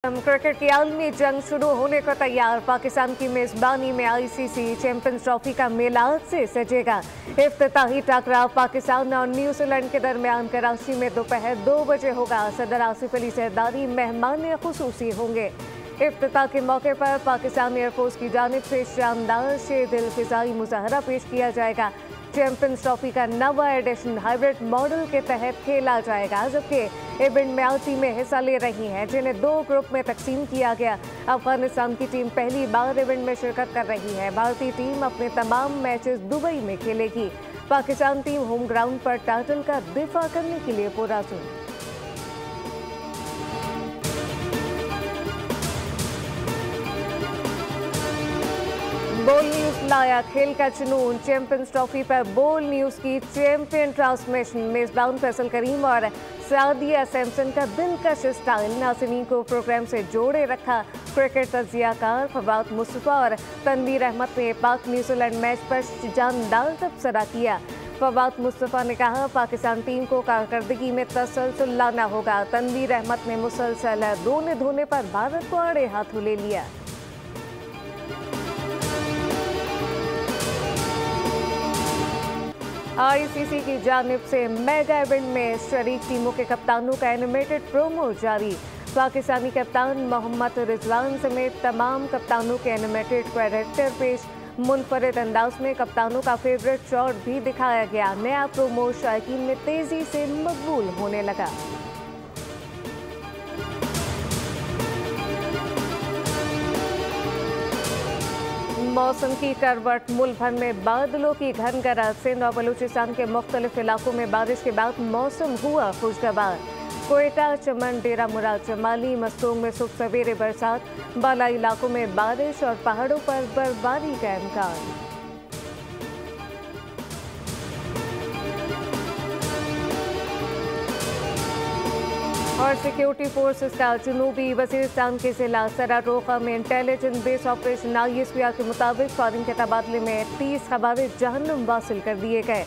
Cricket की आलमी जंग शुरू होने को तैयार। पाकिस्तान की मेजबानी में आईसीसी चैंपियंस ट्रॉफी का मेला आज से सजेगा। इफ्तिताही टकराव पाकिस्तान और न्यूजीलैंड के दरमियान कराची में दोपहर 2 बजे होगा। सदर आसिफ अली जरदारी मेहमान खुसूसी होंगे। इफ्तिताह के मौके पर पाकिस्तान एयरफोर्स की जानिब से शानदार दिल फिजाई मुजाहरा पेश किया जाएगा। चैंपियंस ट्रॉफी का नवा एडिशन हाइब्रिड मॉडल के तहत खेला जाएगा, जबकि इवेंट में 8 टीमें हिस्सा ले रही हैं, जिन्हें 2 ग्रुप में तकसीम किया गया। अफगानिस्तान की टीम पहली बार इवेंट में शिरकत कर रही है। भारतीय टीम अपने तमाम मैचेस दुबई में खेलेगी। पाकिस्तान टीम होम ग्राउंड पर टाइटल का दिफा करने के लिए पुरअज़्म। बोल न्यूज लाया खेल का जुनून। चैंपियंस ट्रॉफी पर बोल न्यूज की चैंपियन ट्रांसमिशन। मेजबान फैसल करीम और सादिया सैमसन का दिलकश स्टाइल नाज़रीन को प्रोग्राम से जोड़े रखा। क्रिकेट तज्जियाकार फवाद मुस्तफा और तनवीर अहमद ने पाक न्यूजीलैंड मैच पर जानदार तबसरा किया। फवाद मुस्तफा ने कहा, पाकिस्तान टीम को कारकर्दगी में तसलसल लाना होगा। तनवीर अहमद ने मुसलसल रोने धोने पर भारत को आड़े हाथों ले लिया। आईसीसी की जानिब से मेगा इवेंट में शरीक टीमों के कप्तानों का एनिमेटेड प्रोमो जारी। पाकिस्तानी कप्तान मोहम्मद रिजवान समेत तमाम कप्तानों के एनिमेटेड कैरेक्टर पेश। मुनफरिद अंदाज में कप्तानों का फेवरेट शॉट भी दिखाया गया। नया प्रोमो शायकीन में तेजी से मकबूल होने लगा। मौसम की करवट। मुल्क भर में बादलों की घन गरज। सिंध और बलूचिस्तान के मुख्तलिफ इलाकों में बारिश के बाद मौसम हुआ खुशगवार। कोयटा, चमन, डेरा मुराद, चमाली, मस्तूंग में सुबह सवेरे बरसात। बालाई इलाकों में बारिश और पहाड़ों पर बर्फबारी का इम्कान। और सिक्योरिटी फोर्सेस का जनूबी वजीरिस्तान के जिला सरारोखा में इंटेलिजेंस बेस ऑपरेशन। ISPR के मुताबिक फायरिंग के तबादले में 30 खवारिज जहन्नुम वासिल कर दिए गए।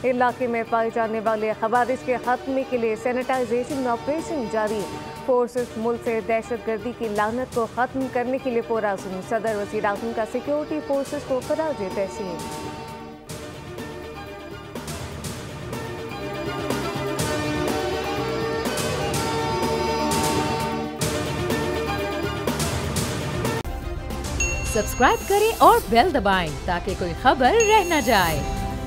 इलाके में पाए जाने वाले खवारिज के खात्मे के लिए सैनिटाइजेशन ऑपरेशन जारी। फोर्सेस मुल्क से दहशतगर्दी की लानत को खत्म करने के लिए पुरअज़्म। सदर वज़ीर आज़म का सिक्योरिटी फोर्सेस को खराज तहसीन। सब्सक्राइब करें और बेल दबाएं ताकि कोई खबर रह न जाए।